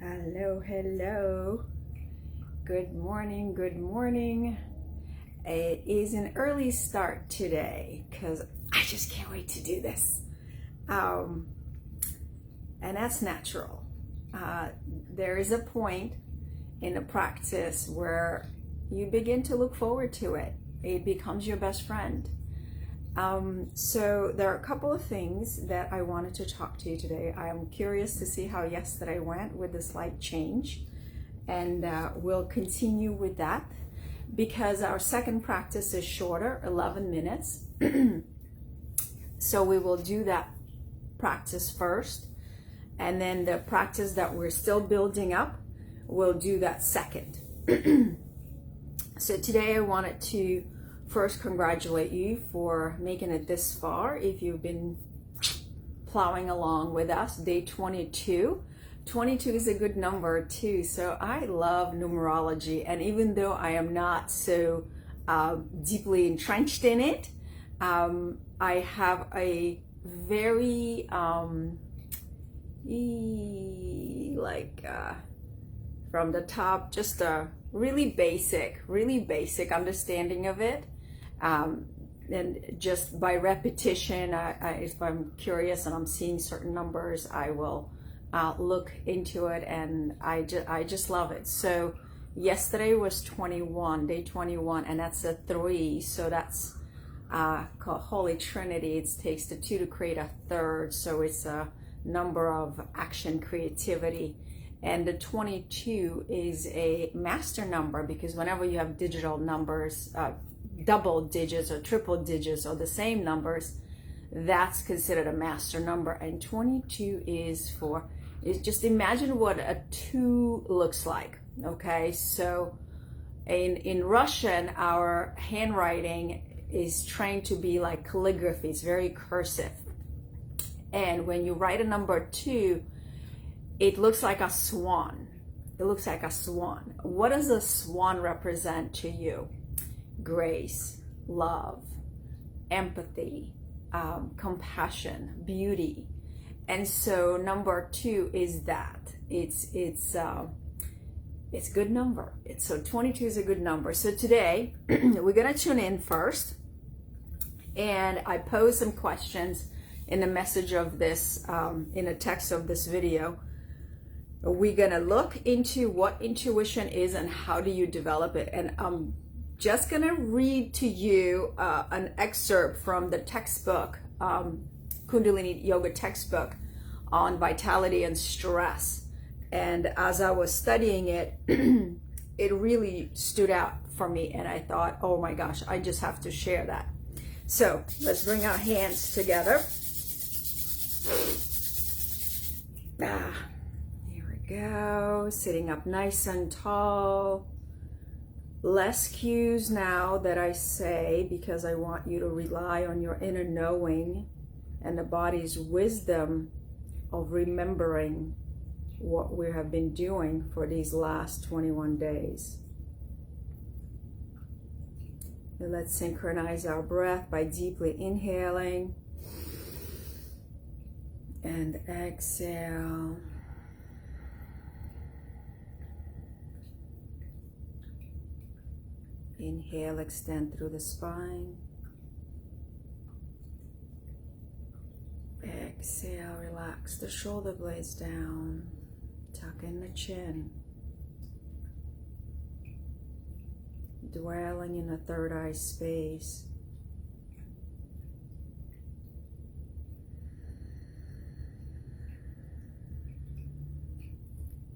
Hello, hello. Good morning, good morning. It is an early start today because I just can't wait to do this. And that's natural. There is a point in the practice where you begin to look forward to it. It becomes your best friend. So there are a couple of things that I wanted to talk to you today. I'm curious to see how yesterday went with the slight change, and we'll continue with that because our second practice is shorter, 11 minutes. So we will do that practice first, and then the practice that we're still building up, we'll do that second. So today I wanted to first congratulate you for making it this far. If you've been plowing along with us, day 22. 22 is a good number too. So I love numerology, and even though I am not so deeply entrenched in it, I have a very from the top, just a really basic understanding of it. And just by repetition, if I'm curious and I'm seeing certain numbers, I will look into it, and I just love it. So yesterday was 21, day 21, and that's a 3. So that's called Holy Trinity. It takes the 2 to create a third. So it's a number of action, creativity. And the 22 is a master number, because whenever you have digital numbers, double digits or triple digits or the same numbers, that's considered a master number. And 22 is just imagine what a 2 looks like. Okay, so in Russian, our handwriting is trained to be like calligraphy. It's very cursive, and when you write a number 2, it looks like a swan. It looks like a swan. What does a swan represent to you? Grace, love, empathy, compassion, beauty. And so number 2 is that. It's a good number. So 22 is a good number. So today we're gonna tune in first, and I pose some questions in the message of this, in the text of this video. We're gonna look into what intuition is and how do you develop it. And I'm just gonna read to you an excerpt from the textbook, Kundalini Yoga textbook on vitality and stress. And as I was studying it, it really stood out for me, and I thought, oh my gosh, I just have to share that. So let's bring our hands together. Go, sitting up nice and tall. Less cues now that I say, because I want you to rely on your inner knowing and the body's wisdom of remembering what we have been doing for these last 21 days. And let's synchronize our breath by deeply inhaling and exhale. Inhale, extend through the spine. Exhale, relax the shoulder blades down. Tuck in the chin. Dwelling in the third eye space.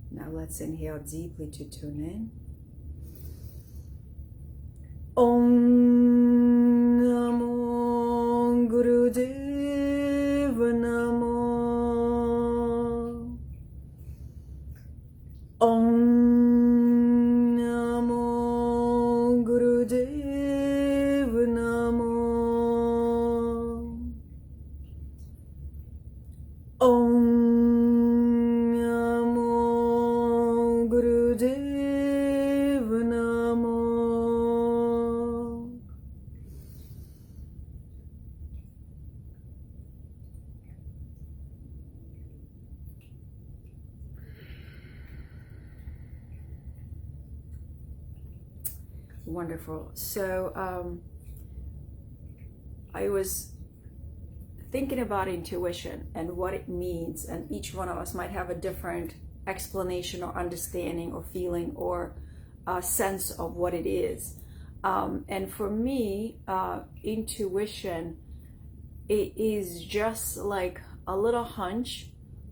Now let's inhale deeply to tune in. Om Namo Gurudeva Namo. Om Namo Gurudeva Namo. Om Namo Gurudeva Namo. Wonderful. So I was thinking about intuition and what it means, and each one of us might have a different explanation or understanding or feeling or sense of what it is. And for me, intuition, it is just like a little hunch,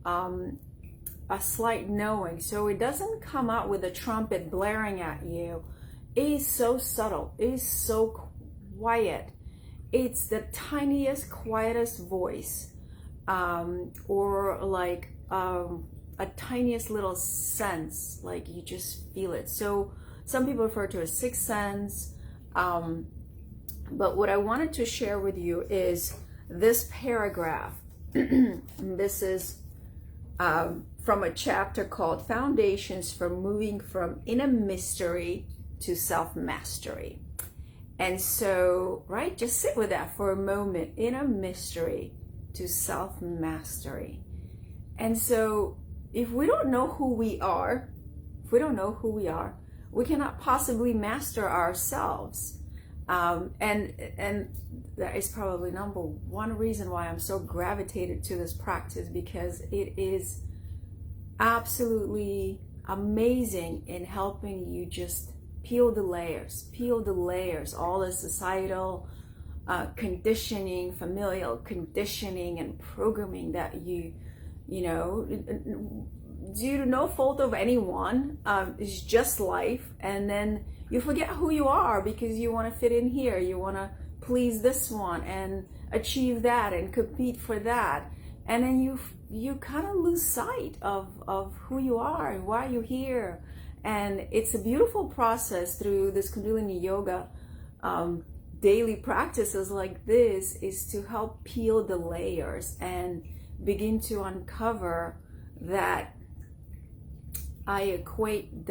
a slight knowing. So it doesn't come out with a trumpet blaring at you. It is so subtle. It is so quiet. It's the tiniest, quietest voice, or like a tiniest little sense, like you just feel it. So some people refer to it as sixth sense. But what I wanted to share with you is this paragraph. This is from a chapter called Foundations for Moving from Inner Mystery to Self-Mastery. And so, right, just sit with that for a moment. Inner mystery to self-mastery. And so, if we don't know who we are, we cannot possibly master ourselves. And that is probably number one reason why I'm so gravitated to this practice, because it is absolutely amazing in helping you just peel the layers, all the societal conditioning, familial conditioning and programming that you know, due to no fault of anyone, it's just life. And then you forget who you are because you want to fit in here, you want to please this one and achieve that and compete for that. And then you kind of lose sight of who you are and why you're here. And it's a beautiful process through this Kundalini Yoga daily practices like this, is to help peel the layers and begin to uncover that I equate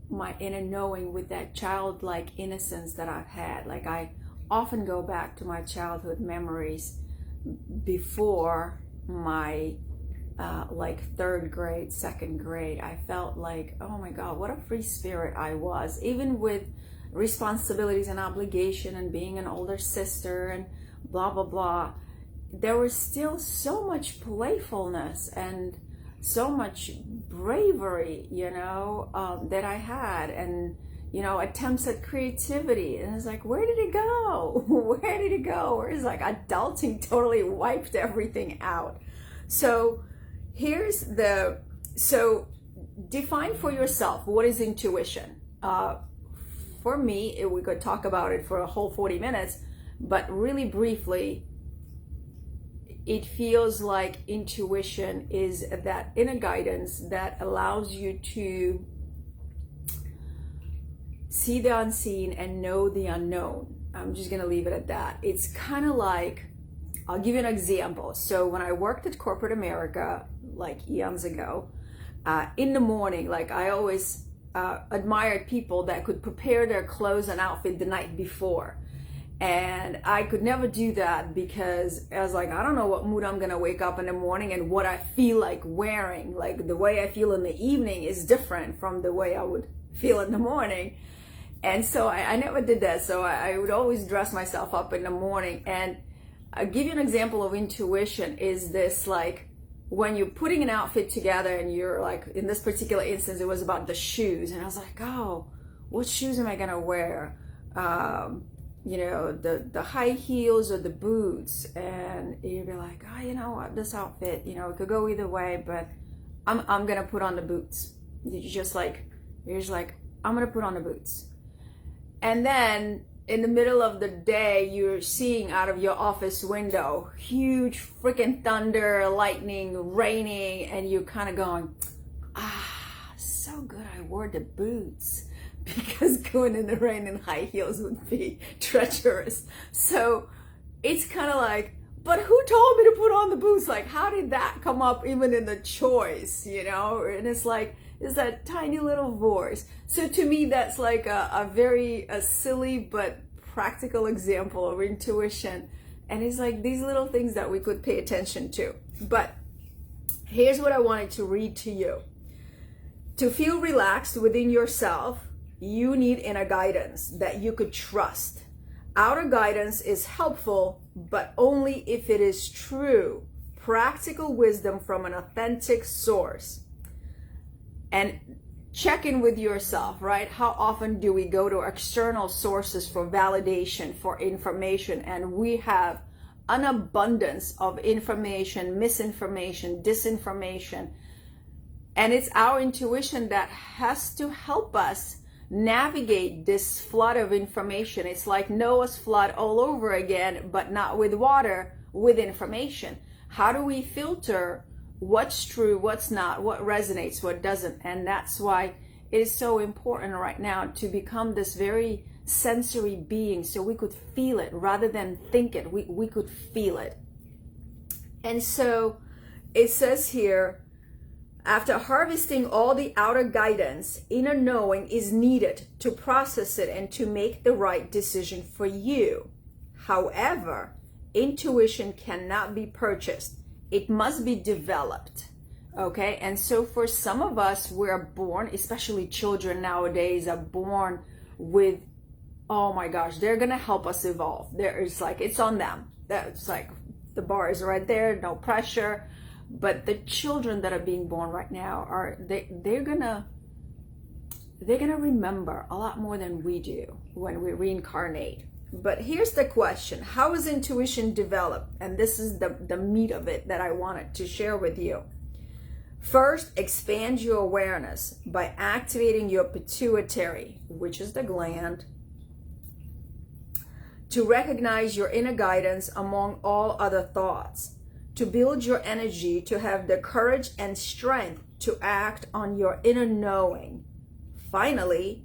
my inner knowing with that childlike innocence that I've had. Like, I often go back to my childhood memories before my like third grade, second grade. I felt like, oh my God, what a free spirit I was, even with responsibilities and obligation and being an older sister and blah, blah, blah. There was still so much playfulness and so much bravery, that I had, and, attempts at creativity. And it's like, where did it go? Where did it go? Or it's like adulting totally wiped everything out. So so define for yourself, what is intuition? For me, we could talk about it for a whole 40 minutes, but really briefly, it feels like intuition is that inner guidance that allows you to see the unseen and know the unknown. I'm just going to leave it at that. It's kind of like, I'll give you an example. So when I worked at corporate America, like eons ago, in the morning, like I always admired people that could prepare their clothes and outfit the night before. And I could never do that because I was like, I don't know what mood I'm going to wake up in the morning and what I feel like wearing. Like, the way I feel in the evening is different from the way I would feel in the morning. And so I never did that. So I would always dress myself up in the morning. And I'll give you an example of intuition. Is this like when you're putting an outfit together and you're like, in this particular instance, it was about the shoes. And I was like, oh, what shoes am I going to wear? The high heels or the boots. And you'd be like, oh, you know what, this outfit, it could go either way, but I'm going to put on the boots. You're just like, I'm going to put on the boots. And then in the middle of the day, you're seeing out of your office window, huge freaking thunder, lightning, raining, and you're kind of going, so good I wore the boots, because going in the rain in high heels would be treacherous. So it's kind of like, but who told me to put on the boots? Like, how did that come up even in the choice, And it's like, it's that tiny little voice. So to me, that's like a very silly but practical example of intuition. And it's like these little things that we could pay attention to. But here's what I wanted to read to you. To feel relaxed within yourself, you need inner guidance that you could trust. Outer guidance is helpful, but only if it is true, practical wisdom from an authentic source. And check in with yourself, right? How often do we go to external sources for validation, for information, and we have an abundance of information, misinformation, disinformation, and it's our intuition that has to help us navigate this flood of information. It's like Noah's flood all over again, but not with water, with information. How do we filter what's true, what's not, what resonates, what doesn't? And that's why it is so important right now to become this very sensory being, so we could feel it rather than think it. We could feel it. And so it says here, after harvesting all the outer guidance, inner knowing is needed to process it and to make the right decision for you. However, intuition cannot be purchased. It must be developed. Okay? And so for some of us, we're born, especially children nowadays are born with, oh my gosh, they're going to help us evolve. It's like, it's on them. That's like, the bar is right there, no pressure. But the children that are being born right now they're gonna remember a lot more than we do when we reincarnate. But here's the question: how is intuition developed? And this is the meat of it that I wanted to share with you. First, expand your awareness by activating your pituitary, which is the gland, to recognize your inner guidance among all other thoughts. To build your energy, to have the courage and strength to act on your inner knowing. Finally,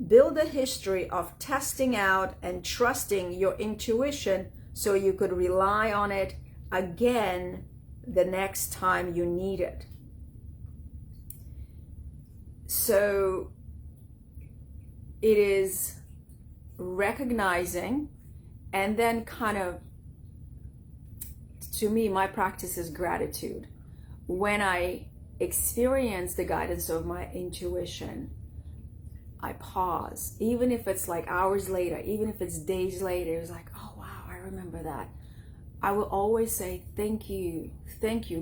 build a history of testing out and trusting your intuition so you could rely on it again the next time you need it. So it is recognizing, and then kind of, to me, my practice is gratitude. When I experience the guidance of my intuition, I pause. Even if it's like hours later, even if it's days later, it's like, oh wow, I remember that. I will always say thank you,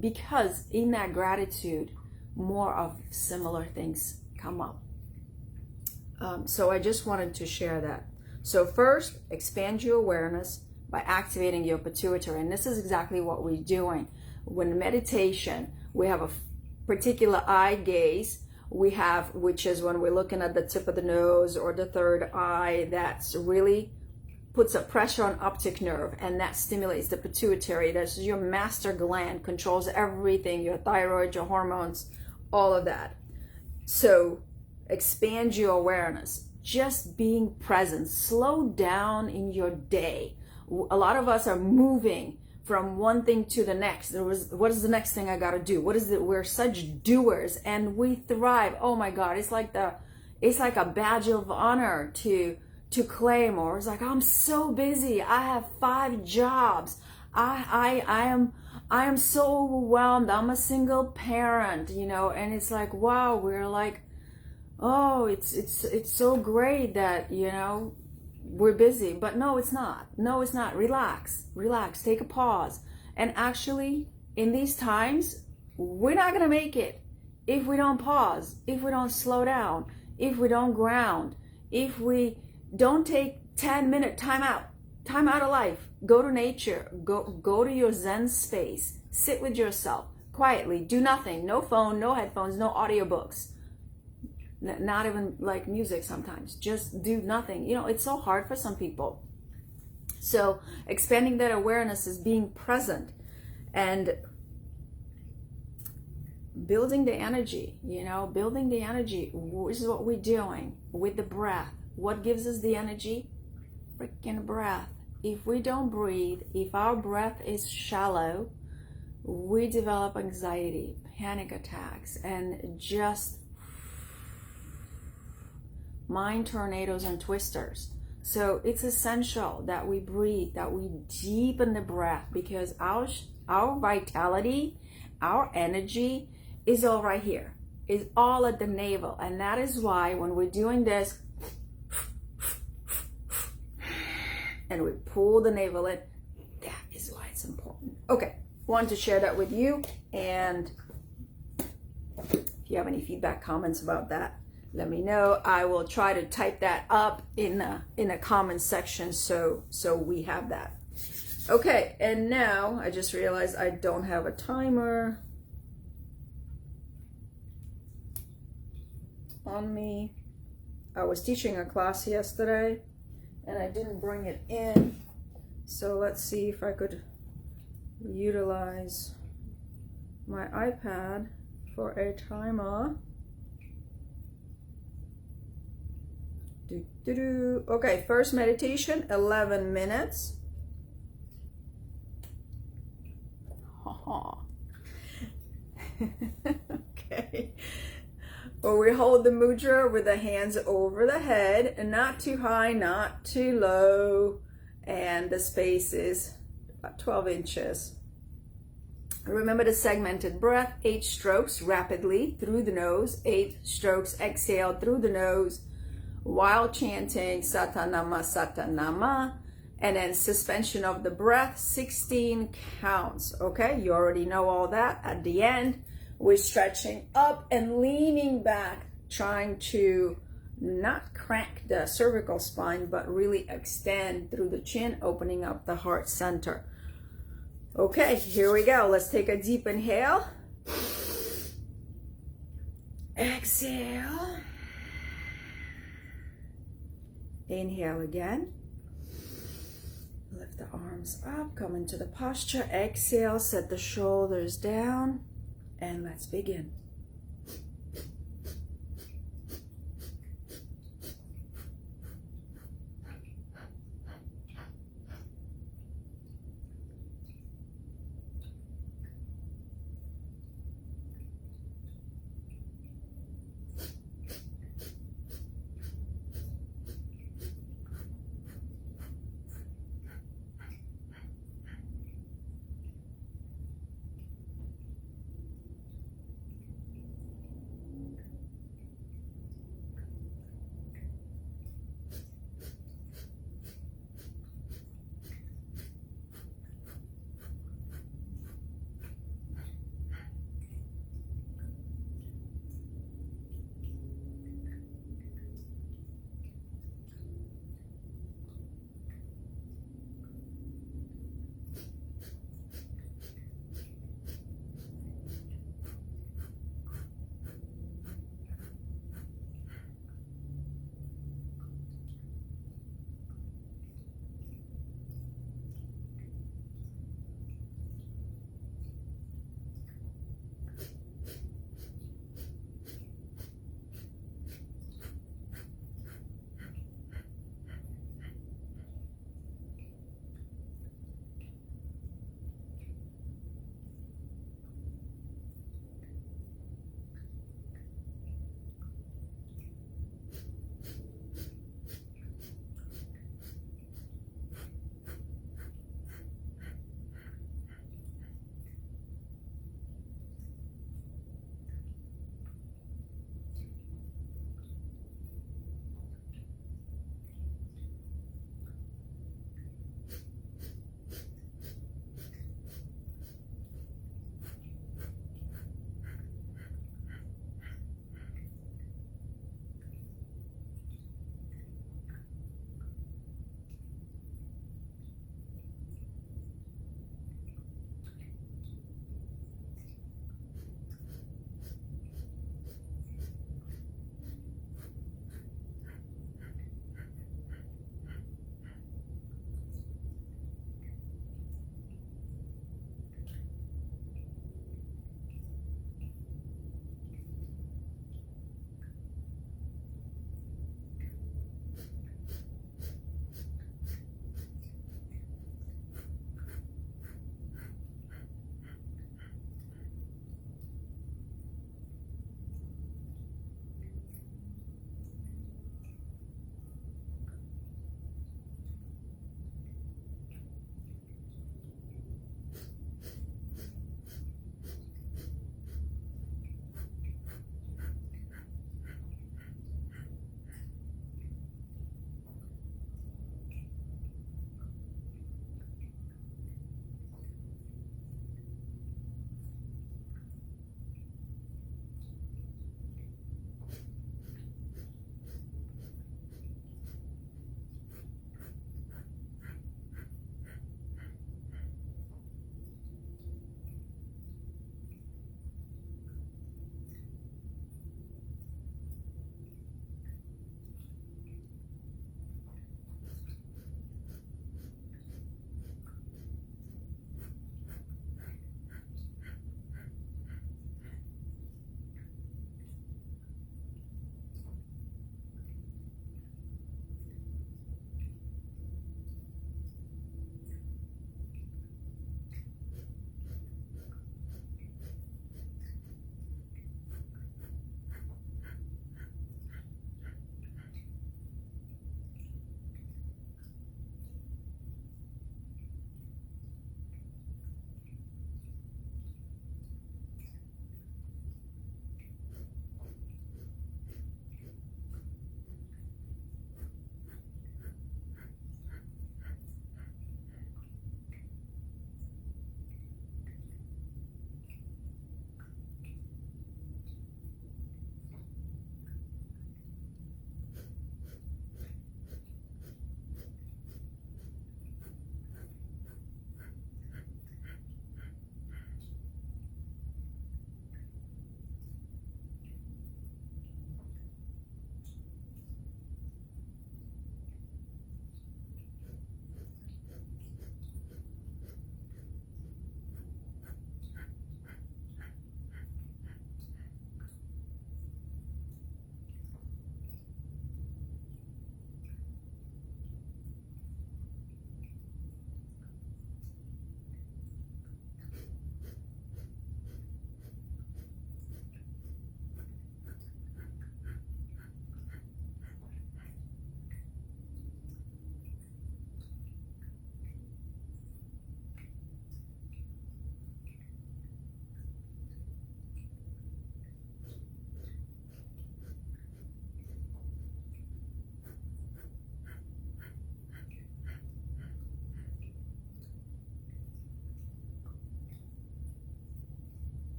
because in that gratitude, more of similar things come up. So I just wanted to share that. So first, expand your awareness by activating your pituitary. And this is exactly what we're doing. When meditation, we have a particular eye gaze, which is when we're looking at the tip of the nose or the third eye, that's really puts a pressure on optic nerve, and that stimulates the pituitary. That's your master gland, controls everything, your thyroid, your hormones, all of that. So expand your awareness, just being present, slow down in your day. A lot of us are moving from one thing to the next. What is the next thing I gotta do? What is it? We're such doers, and we thrive. Oh my God, it's like a badge of honor to claim, or it's like, I'm so busy. I have 5 jobs. I am so overwhelmed. I'm a single parent, and it's like, wow, we're like, oh, it's so great that, we're busy. But no, it's not. Relax, take a pause. And actually, in these times, we're not going to make it if we don't pause, if we don't slow down, if we don't ground, if we don't take 10-minute time out of life. Go to nature, go to your Zen space, sit with yourself quietly, do nothing, no phone, no headphones, no audiobooks. Not even like music sometimes. Just do nothing. It's so hard for some people. So expanding that awareness is being present and building the energy, building the energy. This is what we're doing with the breath. What gives us the energy? Freaking breath. If we don't breathe, if our breath is shallow, we develop anxiety, panic attacks, and just mind tornadoes and twisters. So it's essential that we breathe, that we deepen the breath, because our vitality, our energy is all right here, is all at the navel. And that is why when we're doing this and we pull the navel in. That is why it's important. Okay, wanted to share that with you. And if you have any feedback, comments about that, let me know. I will try to type that up in a comment section so we have that. Okay, and now I just realized I don't have a timer on me. I was teaching a class yesterday and I didn't bring it in. So let's see if I could utilize my iPad for a timer. Okay, first meditation, 11 minutes. Okay. Well, we hold the mudra with the hands over the head, and not too high, not too low, and the space is about 12 inches. Remember the segmented breath, 8 strokes rapidly through the nose, 8 strokes exhale through the nose while chanting Satanama, Satanama, and then suspension of the breath, 16 counts. Okay, you already know all that. At the end, we're stretching up and leaning back, trying to not crank the cervical spine, but really extend through the chin, opening up the heart center. Okay, here we go. Let's take a deep inhale. Exhale. Inhale again. Lift the arms up, come into the posture. Exhale, set the shoulders down, and let's begin.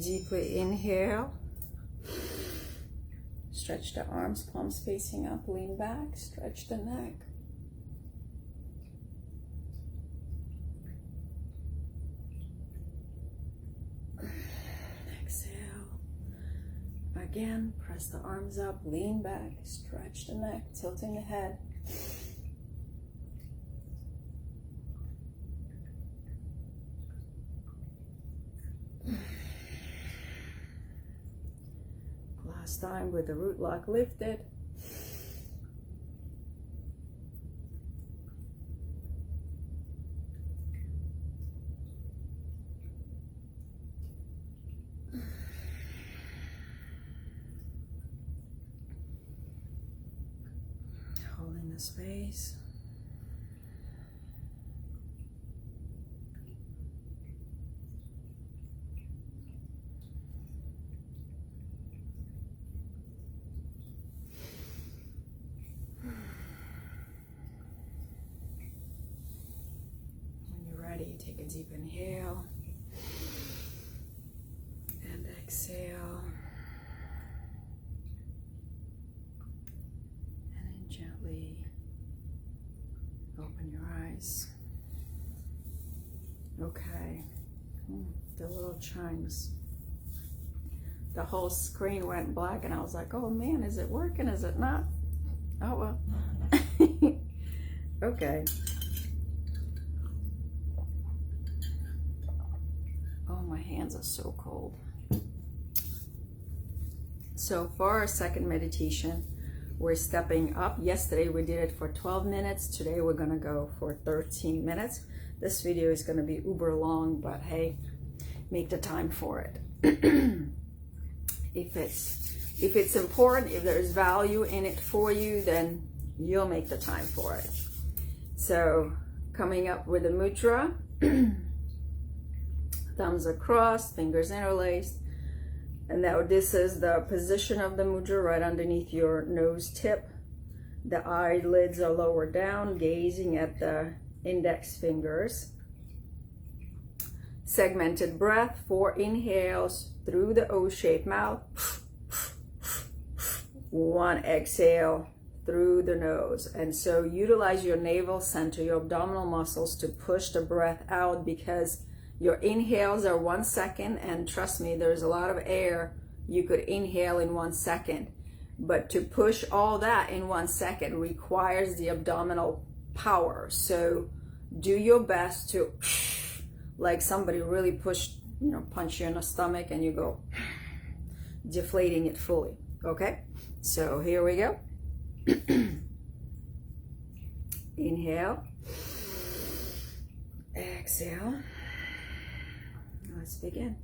Deeply inhale. Stretch the arms, palms facing up, lean back, stretch the neck. Exhale. Again, press the arms up, lean back, stretch the neck, tilting the head. Last time with the root lock lifted. Holding the space. Take a deep inhale and exhale, and then gently open your eyes. Okay, the little chimes. The whole screen went black and I was like, oh man, is it working? Is it not? Oh well. Okay. My hands are so cold. So for our second meditation, we're stepping up. Yesterday we did it for 12 minutes. Today we're gonna go for 13 minutes. This video is gonna be uber long, but hey, make the time for it. If it's important, if there's value in it for you, then you'll make the time for it. So coming up with a mudra. Thumbs across, fingers interlaced. And now this is the position of the mudra right underneath your nose tip. The eyelids are lower down, gazing at the index fingers. Segmented breath, 4 inhales through the O-shaped mouth. 1 exhale through the nose. And so utilize your navel center, your abdominal muscles to push the breath out, because your inhales are 1 second, and trust me, there's a lot of air you could inhale in 1 second. But to push all that in 1 second requires the abdominal power. So do your best to, like somebody really pushed, punch you in the stomach and you go, deflating it fully. Okay? So here we go. Inhale. Exhale. Let's begin.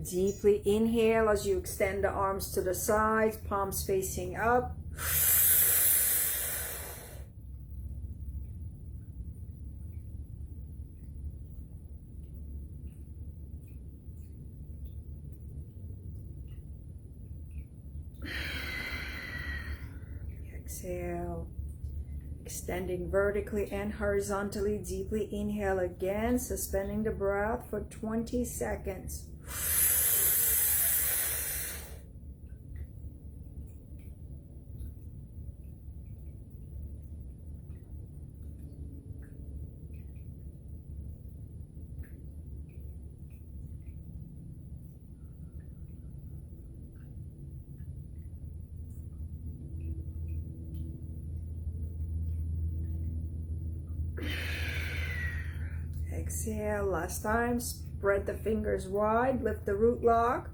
Deeply inhale as you extend the arms to the sides, palms facing up. Exhale. Extending vertically and horizontally. Deeply inhale again, suspending the breath for 20 seconds. Exhale, last time. Spread the fingers wide, lift the root log.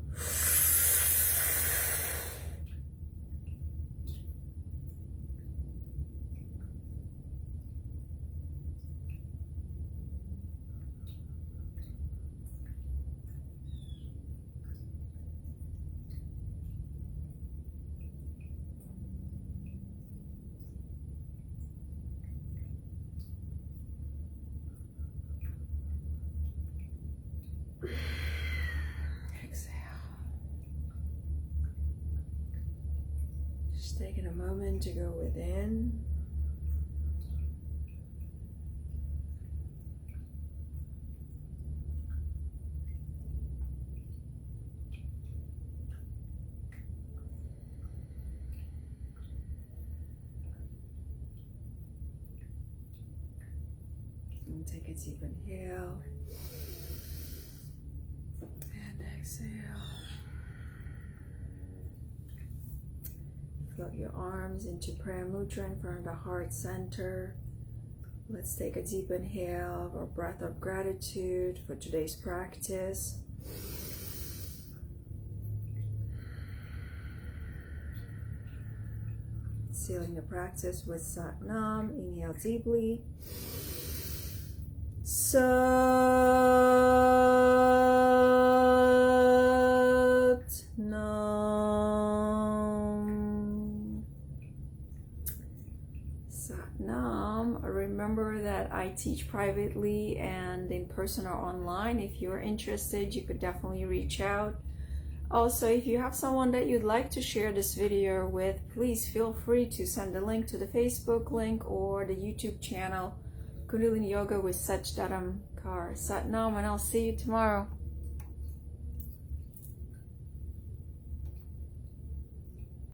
Exhale. Just taking a moment to go within. And take a deep inhale. And exhale. Float your arms into prayer mudra in front of the heart center. Let's take a deep inhale or breath of gratitude for today's practice. Sealing the practice with Sat Nam. Inhale deeply. Sat Nam. Sat Nam. Remember that I teach privately and in person or online. If you're interested, you could definitely reach out. Also, if you have someone that you'd like to share this video with, please feel free to send a link to the Facebook link or the YouTube channel, Kundalini Yoga with Sach Dharam Kar. Sat Nam, and I'll see you tomorrow.